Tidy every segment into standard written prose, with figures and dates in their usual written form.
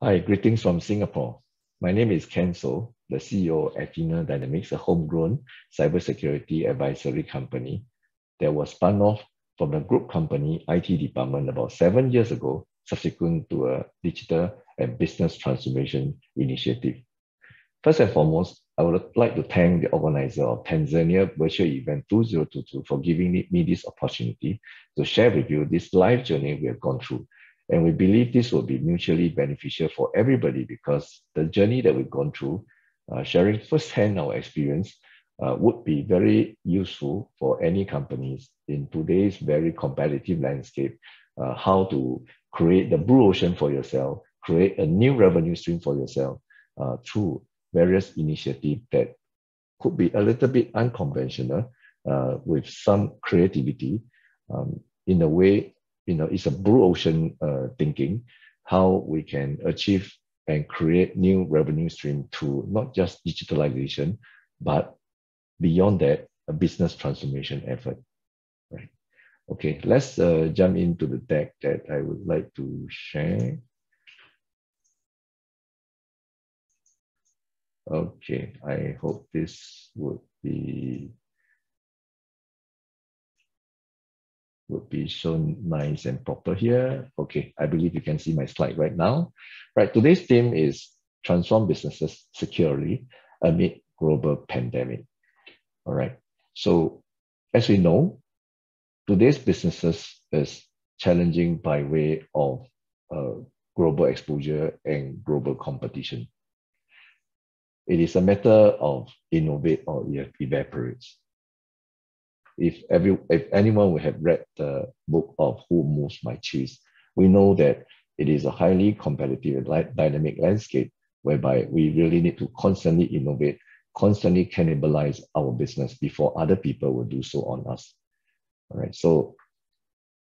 Hi, greetings from Singapore. My name is Ken So, the CEO at Athena Dynamics, a homegrown cybersecurity advisory company that was spun off from the group company IT department about 7 years ago, subsequent to a digital and business transformation initiative. First and foremost, I would like to thank the organizer of Tanzania Virtual Event 2022 for giving me this opportunity to share with you this life journey we have gone through. And we believe this will be mutually beneficial for everybody because the journey that we've gone through, sharing firsthand our experience, would be very useful for any companies in today's very competitive landscape, how to create the blue ocean for yourself, create a new revenue stream for yourself through various initiatives that could be a little bit unconventional with some creativity in a way, it's a blue ocean thinking, how we can achieve and create new revenue stream through not just digitalization, but beyond that, a business transformation effort, right? Okay, let's jump into the deck that I would like to share. Okay, I hope this would be shown nice and proper here. Okay, I believe you can see my slide right now. Right, today's theme is transform businesses securely amid global pandemic. All right, so as we know, today's businesses is challenging by way of global exposure and global competition. It is a matter of innovate or evaporates. If anyone would have read the book of Who Moves My Cheese, we know that it is a highly competitive, dynamic landscape whereby we really need to constantly innovate, constantly cannibalize our business before other people will do so on us. All right, so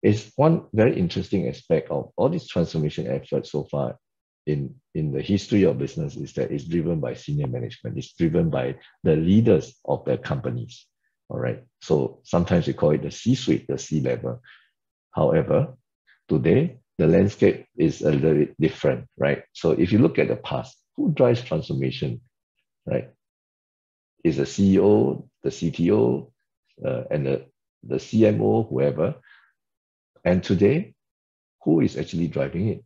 it's one very interesting aspect of all these transformation efforts so far in the history of business is that it's driven by senior management. It's driven by the leaders of the companies. All right. So sometimes we call it the C-suite, the C-level. However, today, the landscape is a little bit different, right? So if you look at the past, who drives transformation, right? Is the CEO, the CTO, and the CMO, whoever. And today, who is actually driving it?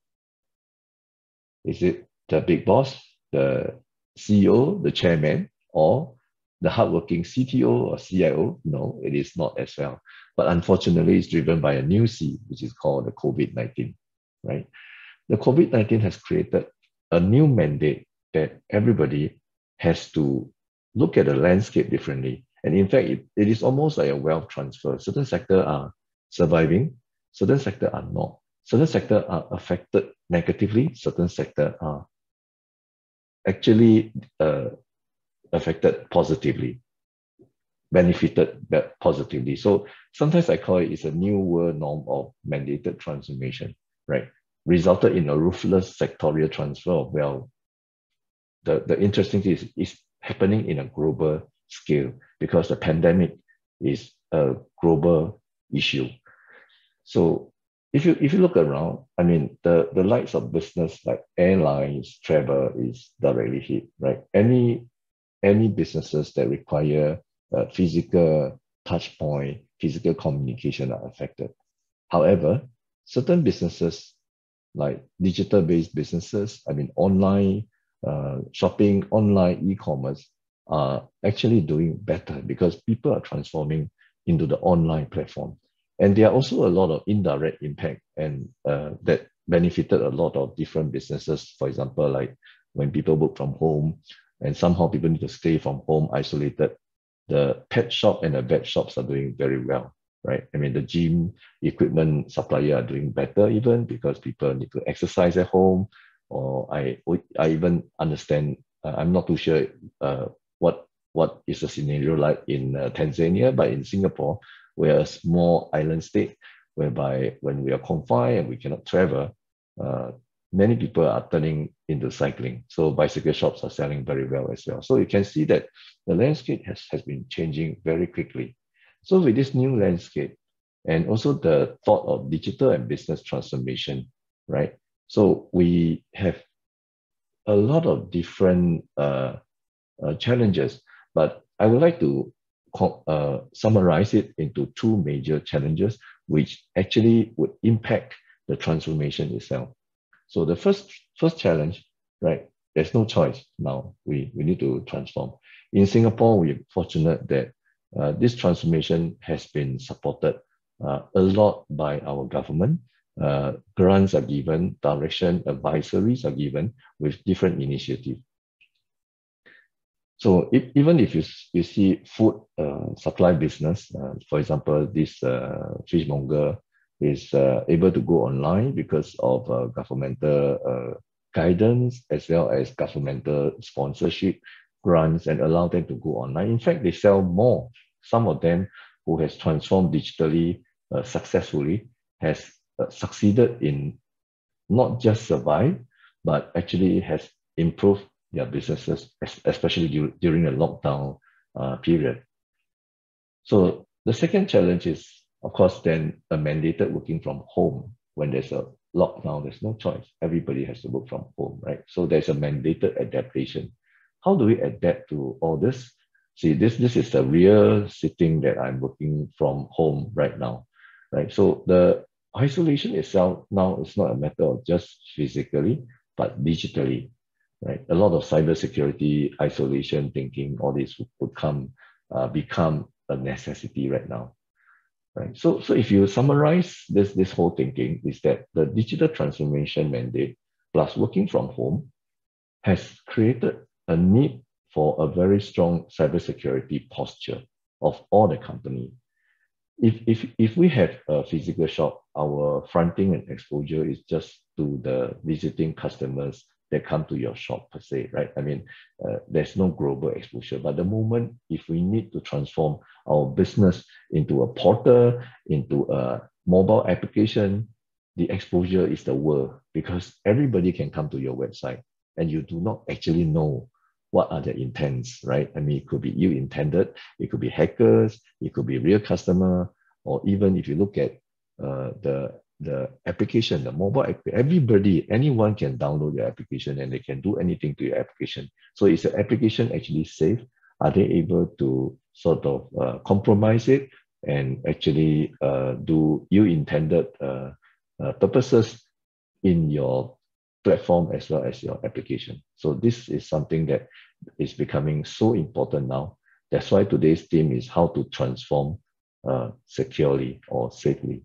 Is it the big boss, the CEO, the chairman, or the hardworking CTO or CIO? No, it is not as well. But unfortunately, it's driven by a new C, which is called the COVID-19, right? The COVID-19 has created a new mandate that everybody has to look at the landscape differently. And in fact, it is almost like a wealth transfer. Certain sectors are surviving, certain sectors are not. Certain sectors are affected negatively, certain sectors are actually affected positively, benefited positively. So sometimes I call it a new world norm of mandated transformation, right? Resulted in a ruthless sectorial transfer of wealth. The interesting thing is happening in a global scale because the pandemic is a global issue. So if you look around, I mean, the likes of business like airlines, travel is directly hit, right? Any businesses that require physical touch point, physical communication are affected. However, certain businesses like digital-based businesses, I mean, online shopping, online e-commerce are actually doing better because people are transforming into the online platform. And there are also a lot of indirect impact and that benefited a lot of different businesses. For example, like when people work from home and somehow people need to stay from home isolated, the pet shop and the vet shops are doing very well, right? I mean, the gym equipment supplier are doing better even because people need to exercise at home. Or I even understand, I'm not too sure what is the scenario like in Tanzania, but in Singapore, we're a small island state whereby when we are confined and we cannot travel, many people are turning into cycling. So bicycle shops are selling very well as well. So you can see that the landscape has been changing very quickly. So with this new landscape and also the thought of digital and business transformation, right? So we have a lot of different challenges, but I would like to summarize it into two major challenges, which actually would impact the transformation itself. So the first challenge, right? There's no choice now. We need to transform. In Singapore, we're fortunate that this transformation has been supported a lot by our government. Grants are given, direction, advisories are given with different initiatives. So even if you see food supply business, for example, this fishmonger is able to go online because of governmental guidance as well as governmental sponsorship grants and allow them to go online. In fact, they sell more. Some of them who has transformed digitally successfully has succeeded in not just survive, but actually has improved their businesses, especially during the lockdown period. So the second challenge is, of course, then a mandated working from home. When there's a lockdown, there's no choice. Everybody has to work from home, right? So there's a mandated adaptation. How do we adapt to all this? See, this is the real sitting that I'm working from home right now, right? So the isolation itself now is not a matter of just physically, but digitally, right? A lot of cybersecurity, isolation thinking, all this would become a necessity right now, right? So if you summarize this whole thinking, is that the digital transformation mandate plus working from home has created a need for a very strong cybersecurity posture of all the company. If we have a physical shop, our fronting and exposure is just to the visiting customers that come to your shop per se, right? I mean, there's no global exposure. But the moment if we need to transform our business into a portal, into a mobile application, the exposure is the world because everybody can come to your website and you do not actually know what are the intents, right? I mean, it could be you intended, it could be hackers, it could be real customer, or even if you look at the application, the mobile app, anyone can download your application and they can do anything to your application. So is the application actually safe? Are they able to sort of compromise it and actually do you intended purposes in your platform as well as your application? So this is something that is becoming so important now. That's why today's theme is how to transform securely or safely.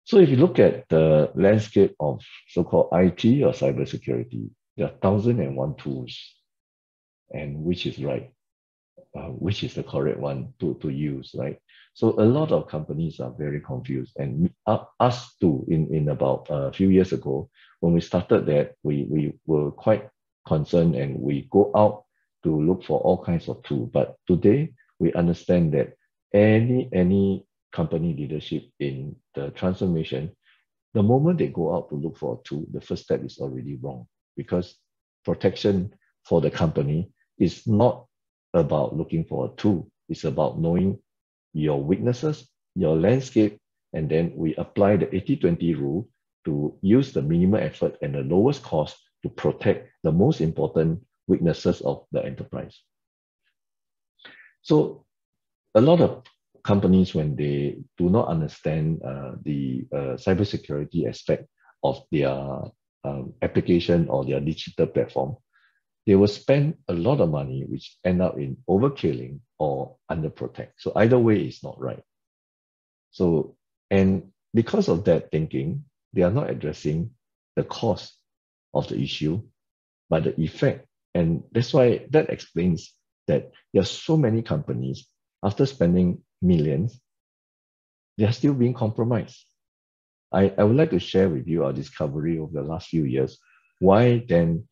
So if you look at the landscape of so-called IT or cybersecurity, there are 1,001 tools, and which is right, which is the correct one to use, right? So a lot of companies are very confused, and us too. In about a few years ago, when we started that, we were quite concerned, and we go out to look for all kinds of tools. But today we understand that any company leadership in the transformation, the moment they go out to look for a tool, the first step is already wrong, because protection for the company is not about looking for a tool. It's about knowing your weaknesses, your landscape, and then we apply the 80-20 rule to use the minimum effort and the lowest cost to protect the most important weaknesses of the enterprise. So a lot of companies, when they do not understand the cybersecurity aspect of their application or their digital platform, they will spend a lot of money, which end up in overkilling or underprotect. So either way is not right. So, and because of that thinking, they are not addressing the cause of the issue, but the effect. And that's why that explains that there are so many companies, after spending millions, they are still being compromised. I would like to share with you our discovery over the last few years, why then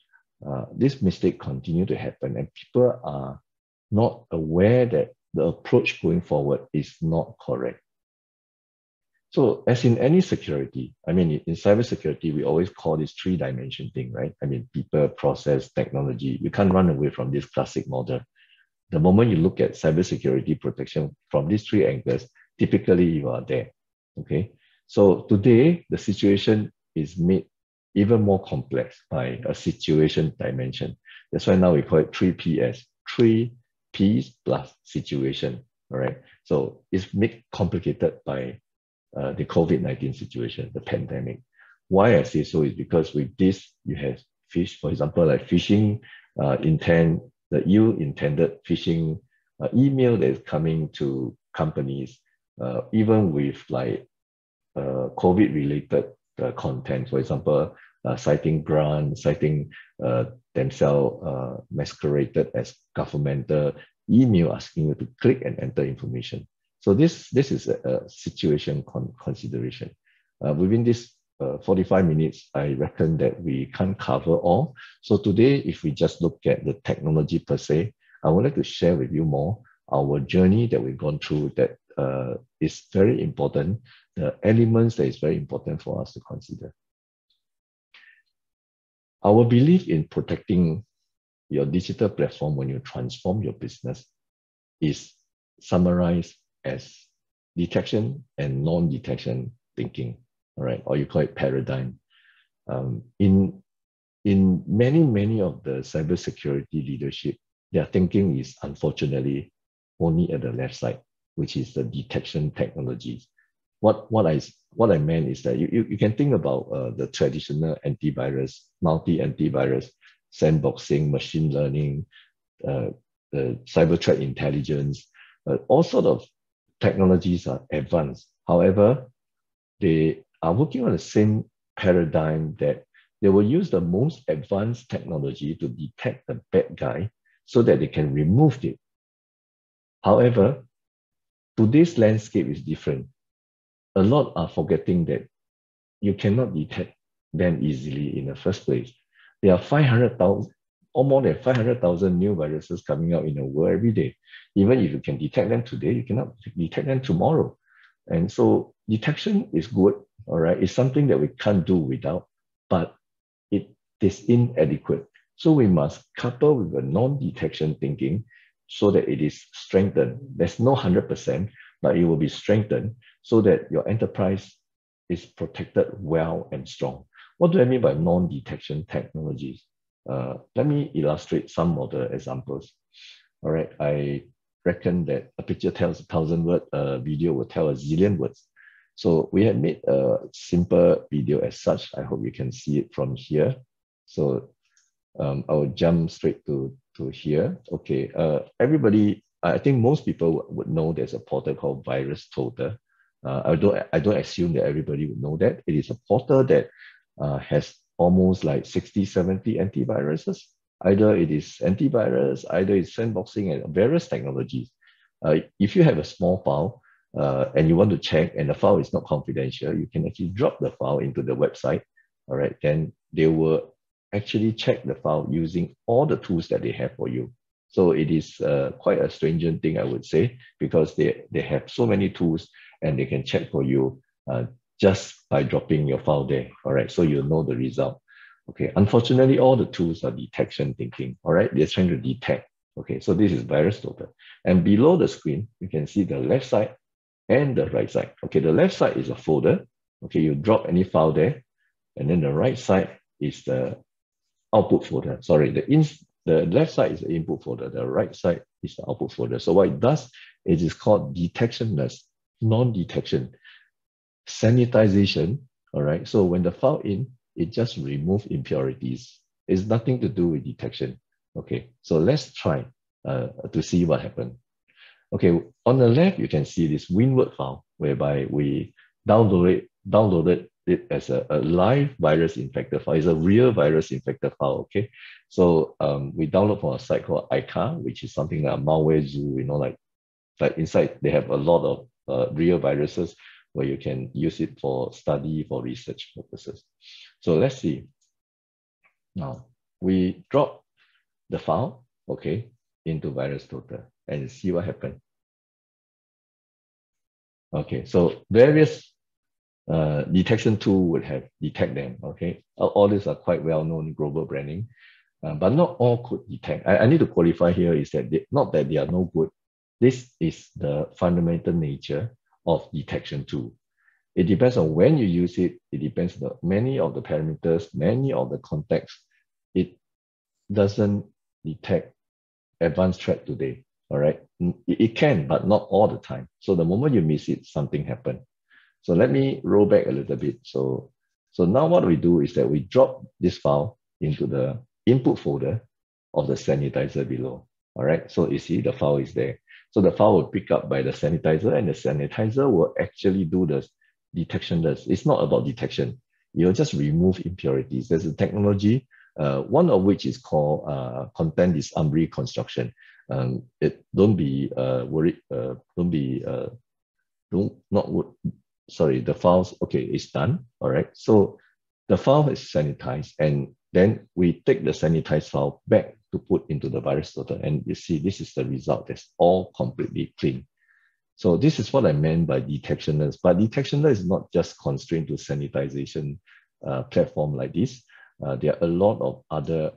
this mistake continue to happen and people are not aware that the approach going forward is not correct. So as in any security, I mean, in cybersecurity, we always call this 3-dimension thing, right? I mean, people, process, technology. You can't run away from this classic model. The moment you look at cybersecurity protection from these 3 angles, typically you are there, okay? So today, the situation is made even more complex by a situation dimension. That's why now we call it 3Ps, 3Ps plus situation, all right? So it's made complicated by the COVID-19 situation, the pandemic. Why I say so is because with this, you have fish, for example, like phishing intent, the ill-intended phishing email that is coming to companies, even with like COVID-related content, for example, citing grants, citing themselves masqueraded as governmental email asking you to click and enter information. So this is a situation consideration. Within this 45 minutes, I reckon that we can't cover all. So today, if we just look at the technology per se, I would like to share with you more our journey that we've gone through that is very important, the elements that is very important for us to consider. Our belief in protecting your digital platform when you transform your business is summarized as detection and non-detection thinking, all right, or you call it paradigm. In many of the cybersecurity leadership, their thinking is unfortunately only at the left side, which is the detection technologies. What I meant is that you can think about the traditional antivirus, multi-antivirus, sandboxing, machine learning, cyber threat intelligence, all sort of technologies are advanced. However, they are working on the same paradigm that they will use the most advanced technology to detect the bad guy so that they can remove it. However, today's landscape is different. A lot are forgetting that you cannot detect them easily in the first place. There are 500,000 or more than 500,000 new viruses coming out in the world every day. Even if you can detect them today, you cannot detect them tomorrow. And so detection is good, all right? It's something that we can't do without, but it is inadequate. So we must couple with a non-detection thinking so that it is strengthened. There's no 100%, but it will be strengthened so that your enterprise is protected well and strong. What do I mean by non-detection technologies? Let me illustrate some of the examples. All right, I reckon that a picture tells 1,000 words, a video will tell 1,000,000,000 words. So we have made a simple video as such. I hope you can see it from here. So I'll jump straight to here. Okay, everybody, I think most people would know there's a portal called VirusTotal. I don't assume that everybody would know that. It is a portal that has almost like 60, 70 antiviruses. Either it is antivirus, either it's sandboxing and various technologies. If you have a small file and you want to check and the file is not confidential, you can actually drop the file into the website. All right, then they will actually check the file using all the tools that they have for you. So it is quite a stringent thing, I would say, because they have so many tools and they can check for you just by dropping your file there. All right, so you'll know the result. Okay, unfortunately, all the tools are detection thinking. All right, they're trying to detect. Okay, so this is VirusTotal. And below the screen, you can see the left side and the right side. Okay, the left side is a folder. Okay, you drop any file there. And then the right side is the output folder. Sorry, the left side is the input folder. The right side is the output folder. So what it does, it is called detectionless, non-detection, sanitization. All right, so when the file in, it just removes impurities. It's nothing to do with detection. Okay, so let's try to see what happened. Okay, on the left, you can see this WinWord file whereby we downloaded it as a live virus infected file. It's a real virus infected file, okay? So we download from a site called ICA, which is something like a malware zoo, you know, like inside they have a lot of real viruses where you can use it for study, for research purposes. So let's see. Now, we drop the file, okay, into VirusTotal and see what happened. Okay, so various detection tool would have detect them, okay? All these are quite well-known global branding, but not all could detect. I need to qualify here is that not that they are no good. This is the fundamental nature of detection tool. It depends on when you use it. It depends on many of the parameters, many of the contexts. It doesn't detect advanced threat today. All right. It can, but not all the time. So the moment you miss it, something happened. So let me roll back a little bit. So now what we do is that we drop this file into the input folder of the sanitizer below. All right. So you see the file is there. So the file will pick up by the sanitizer, and the sanitizer will actually do the detectionless. It's not about detection. You'll just remove impurities. There's a technology, one of which is called content disarm reconstruction. Don't be worried. Sorry, the files, okay, it's done. All right. So the file is sanitized, and then we take the sanitized file back to put into the virus total. And you see, this is the result. That's all completely clean. So this is what I meant by detectionless. But detectionless is not just constrained to sanitization platform like this. There are a lot of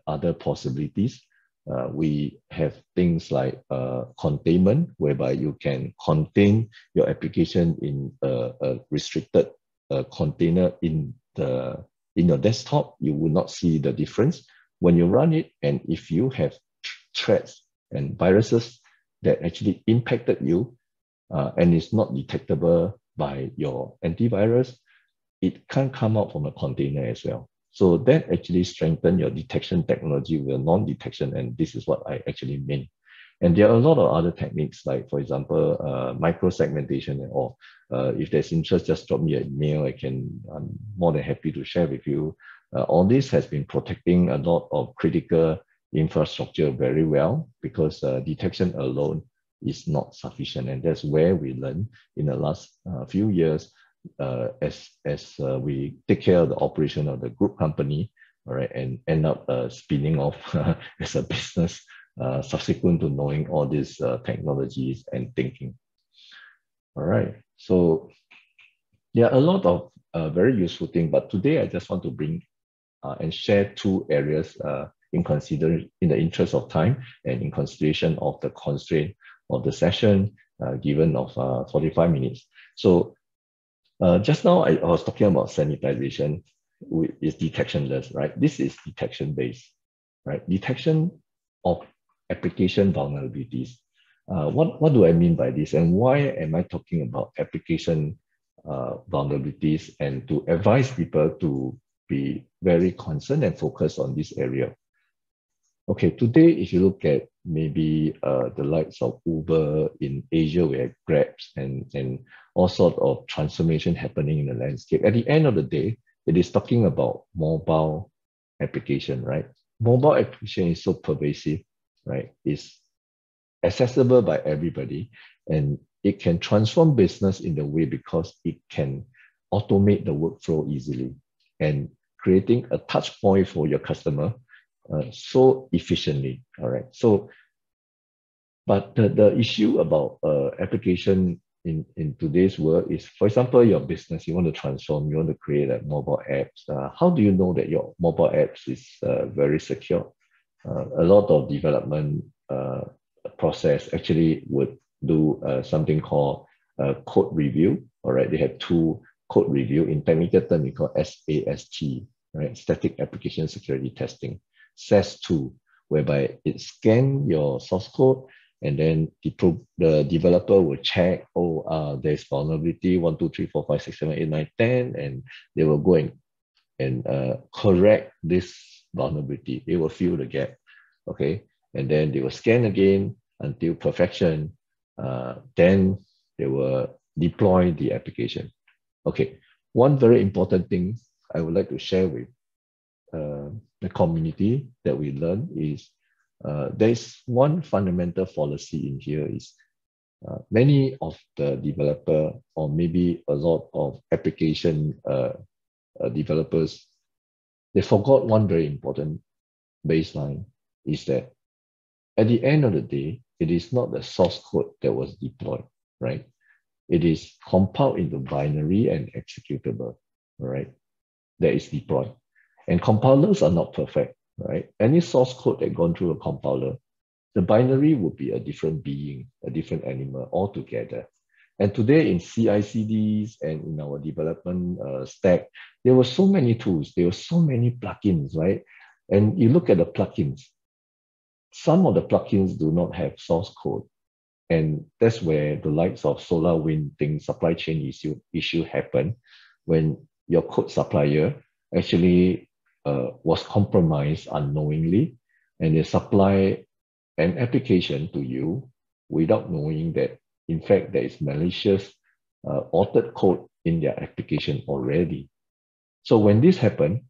other possibilities. We have things like containment, whereby you can contain your application in a restricted container in your desktop. You will not see the difference when you run it. And if you have threats and viruses that actually impacted you, and it's not detectable by your antivirus, it can't come out from a container as well. So that actually strengthens your detection technology with non-detection, and this is what I actually mean. And there are a lot of other techniques, like for example, micro-segmentation and all. If there's interest, just drop me an email. I'm more than happy to share with you. All this has been protecting a lot of critical infrastructure very well, because detection alone is not sufficient. And that's where we learned in the last few years, as we take care of the operation of the group company, all right, and end up spinning off as a business, subsequent to knowing all these technologies and thinking. All right, so there are a lot of very useful things, but today I just want to bring and share two areas in the interest of time and in consideration of the constraint of the session given of 45 minutes. So just now I was talking about sanitization is detectionless, right? This is detection based, right? Detection of application vulnerabilities. What do I mean by this, and why am I talking about application vulnerabilities, and to advise people to be very concerned and focused on this area? Okay, today, if you look at maybe the likes of Uber in Asia, we have Grabs and all sorts of transformation happening in the landscape. At the end of the day, it is talking about mobile application, right? Mobile application is so pervasive, right? It's accessible by everybody, and it can transform business in the way because it can automate the workflow easily and creating a touch point for your customer so efficiently. All right. So, but the issue about application in today's world is, for example, your business, you want to transform, you want to create a mobile apps. How do you know that your mobile apps is very secure? A lot of development process actually would do something called code review. All right. They have two code review. In technical term, we call SAST, right? Static Application Security Testing. SAS2, whereby it scans your source code, and then the developer will check, there's vulnerability 1, 2, 3, 4, 5, 6, 7, 8, 9, 10, and they will go and correct this vulnerability. They will fill the gap, okay? And then they will scan again until perfection. Then they will deploy the application. Okay, one very important thing I would like to share with the community that we learn is there's one fundamental fallacy in here is many of the developer, or maybe a lot of application developers, they forgot one very important baseline, is that at the end of the day, it is not the source code that was deployed, right? It is compiled into binary and executable, right? That is deployed. And compilers are not perfect, right? Any source code that gone through a compiler, the binary would be a different being, a different animal altogether. And today in CI/CDs and in our development stack, there were so many tools, there were so many plugins, right? And you look at the plugins, some of the plugins do not have source code. And that's where the likes of solar wind thing, supply chain issue happen when your code supplier actually was compromised unknowingly, and they supply an application to you without knowing that, in fact, there is malicious altered code in their application already. So when this happens,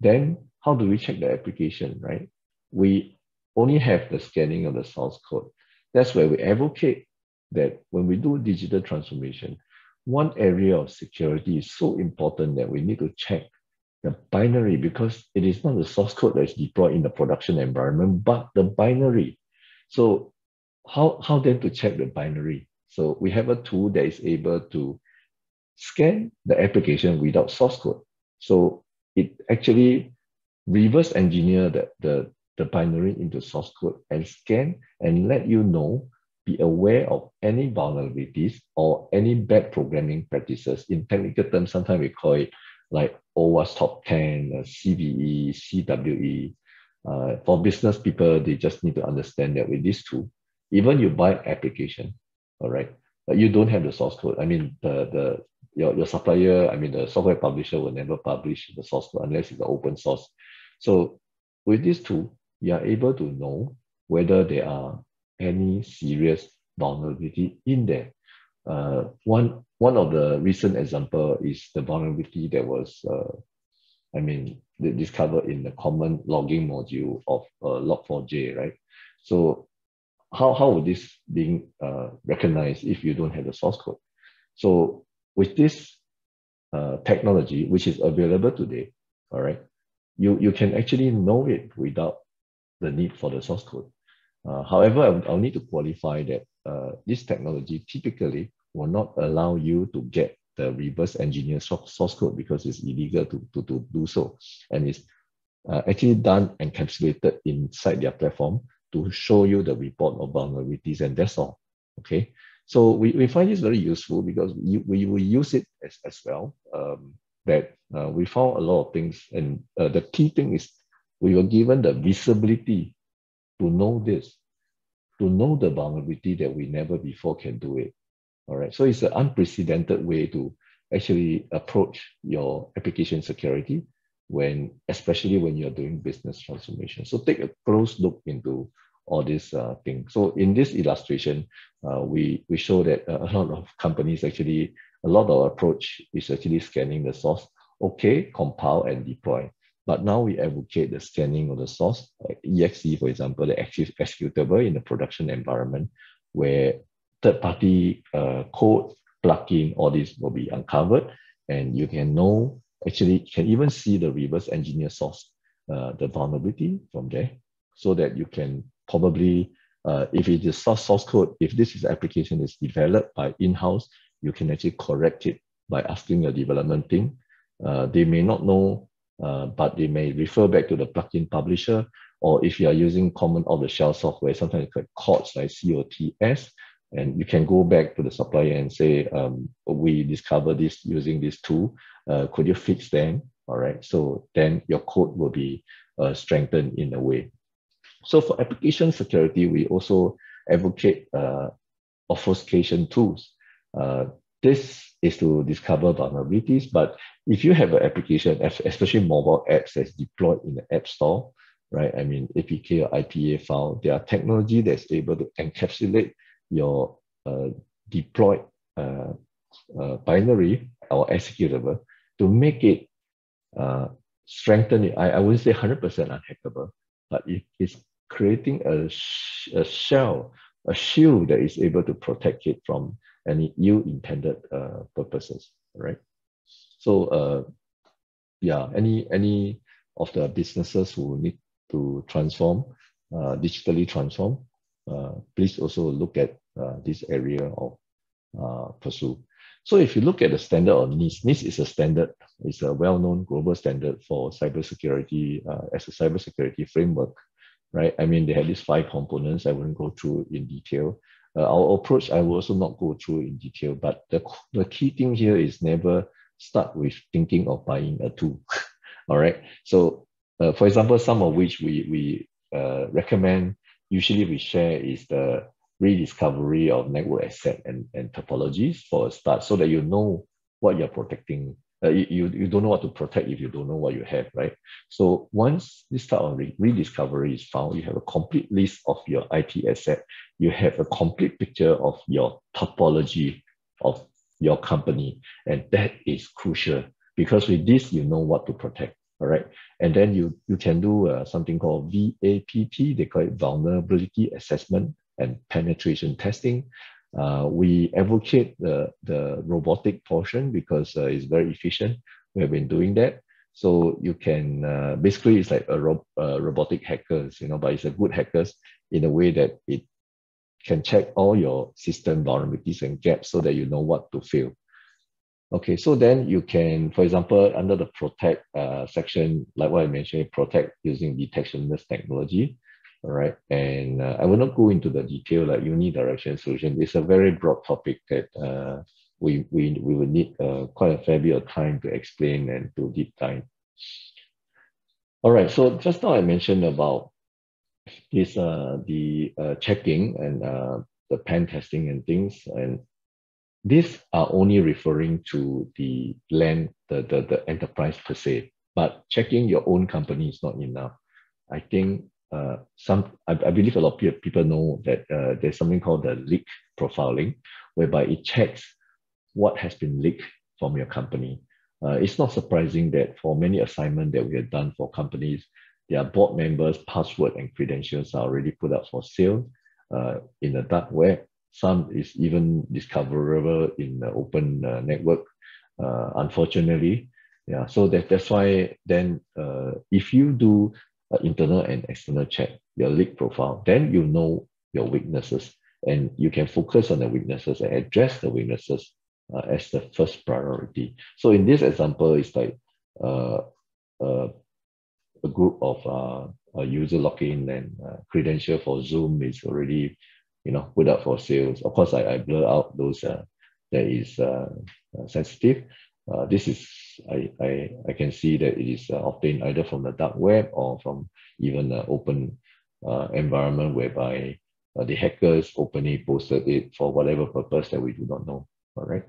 then how do we check the application, right? We only have the scanning of the source code. That's where we advocate that when we do digital transformation, one area of security is so important that we need to check the binary, because it is not the source code that is deployed in the production environment, but the binary. So how then to check the binary? So we have a tool that is able to scan the application without source code. So it actually reverse engineer the binary into source code and scan and let you know, be aware of any vulnerabilities or any bad programming practices. In technical terms, sometimes we call it like OWASP top 10, CVE, CWE. For business people, they just need to understand that with this tool, even you buy application, all right, but you don't have the source code. I mean, your supplier, I mean, the software publisher will never publish the source code unless it's an open source. So with this tool, you are able to know whether there are any serious vulnerability in there. One of the recent example is the vulnerability that was, discovered in the common logging module of Log4j, right? So how would this being recognized if you don't have the source code? So with this technology, which is available today, all right, you can actually know it without the need for the source code. However, I'll need to qualify that this technology typically will not allow you to get the reverse engineer source code because it's illegal to do so. And it's actually done encapsulated inside their platform to show you the report of vulnerabilities, and that's all. Okay. So we find this very useful because we will use it as well. We found a lot of things, and the key thing is we were given the visibility to know this, to know the vulnerability that we never before can do it. All right. So it's an unprecedented way to actually approach your application security especially when you're doing business transformation. So take a close look into all these things. So in this illustration, we show that a lot of companies actually, a lot of approach is actually scanning the source. Okay, compile and deploy. But now we advocate the scanning of the source, like EXE, for example, the executable in the production environment, where third-party code, plugin, all this will be uncovered, and you can know, actually can even see the reverse engineer source, the vulnerability from there, so that you can probably, if it is source code, if this is application is developed by in-house, you can actually correct it by asking your development team. They may not know, but they may refer back to the plugin publisher, or if you are using common off-the-shelf software, sometimes it's called COTS, like COTS, and you can go back to the supplier and say, we discovered this using this tool. Could you fix them? All right. So then your code will be strengthened in a way. So for application security, we also advocate obfuscation tools. This is to discover vulnerabilities, but if you have an application, especially mobile apps that's deployed in the App Store, right? I mean, APK or IPA file, there are technology that's able to encapsulate your deployed binary or executable to make it strengthen it. I wouldn't say 100% unhackable, but it is creating a shell, a shield that is able to protect it from any ill-intended purposes, right? So any of the businesses who need to transform, digitally transform, please also look at this area of pursue. So if you look at the standard of NIST, NIST is a standard, it's a well-known global standard for cybersecurity as a cybersecurity framework, right? I mean, they have these 5 components. I wouldn't go through in detail. Our approach, I will also not go through in detail, but the key thing here is never start with thinking of buying a tool. All right. So, for example, some of which we recommend, usually we share is the rediscovery of network asset and topologies for a start, so that you know what you're protecting. You don't know what to protect if you don't know what you have, right? So once this type of rediscovery is found, you have a complete list of your IT asset. You have a complete picture of your topology of your company. And that is crucial because with this, you know what to protect. All right. And then you can do something called VAPT. They call it vulnerability assessment and penetration testing. We advocate the robotic portion because it's very efficient. We have been doing that. So you can, basically it's like a robotic hackers, but it's a good hackers in a way that it can check all your system vulnerabilities and gaps so that you know what to fail. Okay, so then you can, for example, under the protect section, like what I mentioned, protect using detectionless technology. All right, and I will not go into the detail like unidirectional solution. It's a very broad topic that we will need quite a fair bit of time to explain and to deep dive. All right, so just now I mentioned about this the checking and the pen testing and things, and these are only referring to the land, the enterprise per se, but checking your own company is not enough. I think I believe a lot of people know that there's something called the leak profiling, whereby it checks what has been leaked from your company. It's not surprising that for many assignments that we have done for companies, their board members' password and credentials are already put up for sale in the dark web. Some is even discoverable in the open network, unfortunately. Yeah, so that's why then if you do internal and external check, your leak profile, then you know your weaknesses and you can focus on the weaknesses and address the weaknesses as the first priority. So in this example, it's like a group of user login and credential for Zoom is already put up for sales. Of course, I blur out those that is sensitive. This is, I can see that it is obtained either from the dark web or from even an open environment whereby the hackers openly posted it for whatever purpose that we do not know. All right.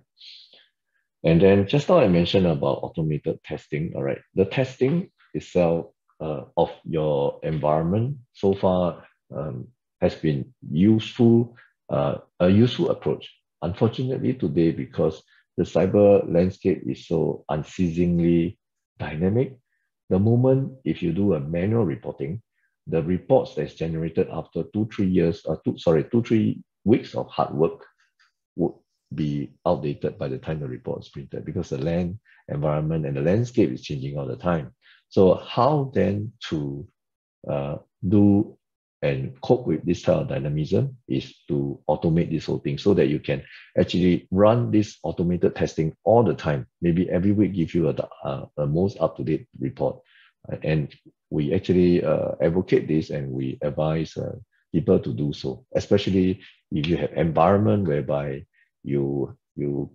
And then just now I mentioned about automated testing. All right. The testing itself of your environment so far has been useful, a useful approach. Unfortunately today, because the cyber landscape is so unceasingly dynamic, the moment if you do a manual reporting, the reports that's generated after 2-3 weeks of hard work would be outdated by the time the report is printed because the land environment and the landscape is changing all the time. So how then to do and cope with this type of dynamism is to automate this whole thing so that you can actually run this automated testing all the time. Maybe every week give you a most up-to-date report. And we actually advocate this and we advise people to do so, especially if you have environment whereby you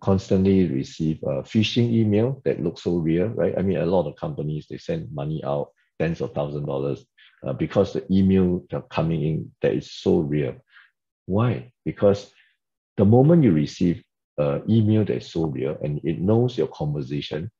constantly receive a phishing email that looks so real, right? I mean, a lot of companies, they send money out, tens of thousands of dollars, because the email coming in that is so real. Why? Because the moment you receive an email that is so real and it knows your conversation,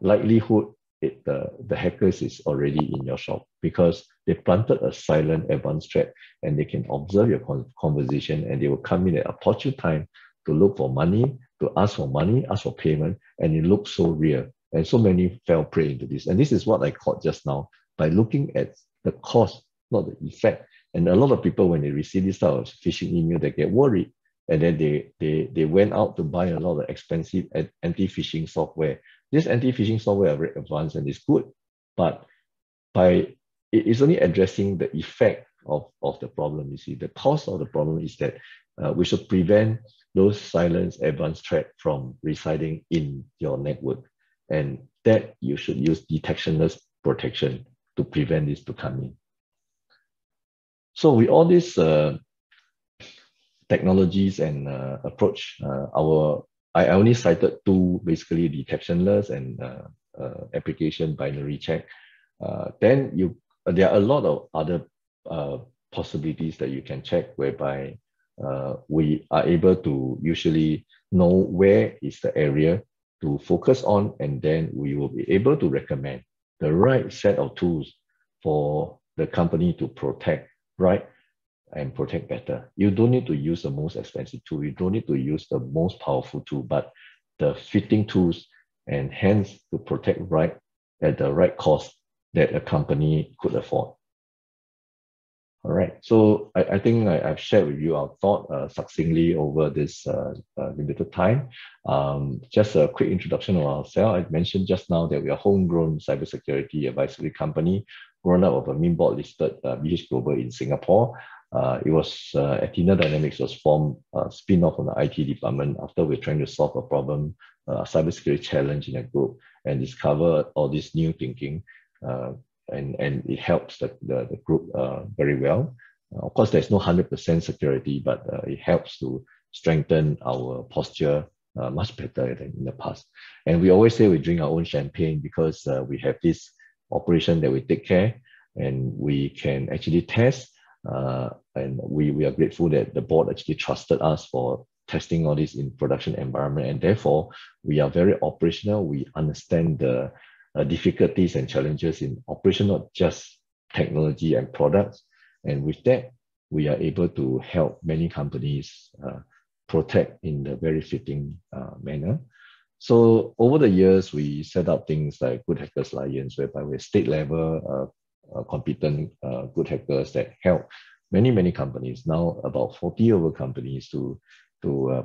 likelihood the hackers is already in your shop because they planted a silent advanced threat and they can observe your conversation and they will come in at opportune time to look for money, to ask for money, ask for payment, and it looks so real. And so many fell prey into this. And this is what I caught just now by looking at the cost, not the effect. And a lot of people, when they receive this type of phishing email, they get worried. And then they went out to buy a lot of expensive anti-phishing software. This anti-phishing software are very advanced and it's good, but it's only addressing the effect of the problem. You see, the cause of the problem is that we should prevent those silent advanced threats from residing in your network. And that you should use detectionless protection to prevent this to come in. So with all this technologies and approach. I only cited two, basically detectionless and application binary check. Then there are a lot of other possibilities that you can check, whereby we are able to usually know where is the area to focus on, and then we will be able to recommend the right set of tools for the company to protect, right? And protect better. You don't need to use the most expensive tool. You don't need to use the most powerful tool, but the fitting tools, and hence to protect right at the right cost that a company could afford. All right, so I think I've shared with you our thought succinctly over this limited time. Just a quick introduction of ourselves. I mentioned just now that we are a homegrown cybersecurity advisory company, grown up of a main board listed BH Global in Singapore. It was Athena Dynamics was formed, spin-off from the IT department after we're trying to solve a problem, cybersecurity challenge in a group, and discover all this new thinking. And it helps the group very well. Of course, there's no 100% security, but it helps to strengthen our posture much better than in the past. And we always say we drink our own champagne because we have this operation that we take care, and we can actually test. And we are grateful that the board actually trusted us for testing all this in production environment, and therefore we are very operational. We understand the difficulties and challenges in operation, not just technology and products. And with that, we are able to help many companies protect in a very fitting manner. So over the years, we set up things like Good Hackers Alliance, whereby we're state level competent good hackers that help many companies, now about 40 over companies, to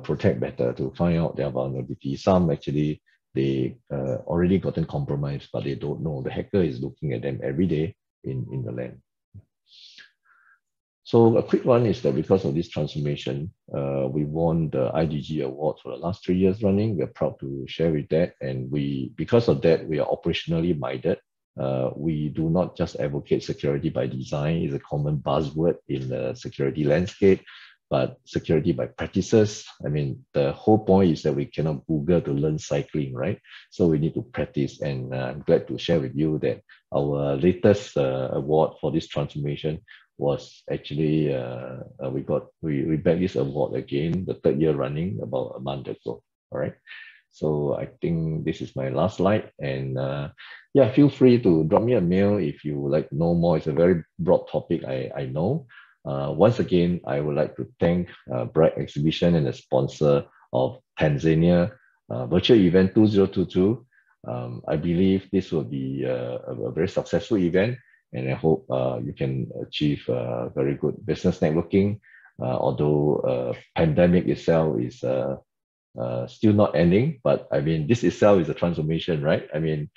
protect better, to find out their vulnerability. Some actually they already gotten compromised, but they don't know. The hacker is looking at them every day in the land. So a quick one is that because of this transformation, we won the IDG award for the last 3 years running. We're proud to share with that. And because of that, we are operationally minded. We do not just advocate security by design. It's a common buzzword in the security landscape, but security by practices. I mean, the whole point is that we cannot Google to learn cycling, right? So we need to practice, and I'm glad to share with you that our latest award for this transformation was actually, we bagged this award again, the 3rd year running, about a month ago, all right? So I think this is my last slide, and yeah, feel free to drop me a mail if you would like to know more. It's a very broad topic, I know. Once again, I would like to thank Bright Exhibition and the sponsor of Tanzania Virtual Event 2022. I believe this will be a very successful event, and I hope you can achieve very good business networking. Although pandemic itself is still not ending, but I mean, this itself is a transformation, right? I mean,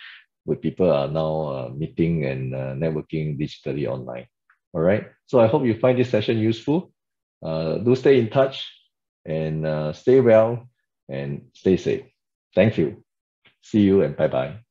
where people are now meeting and networking digitally online. All right. So I hope you find this session useful. Do stay in touch, and stay well and stay safe. Thank you. See you, and bye-bye.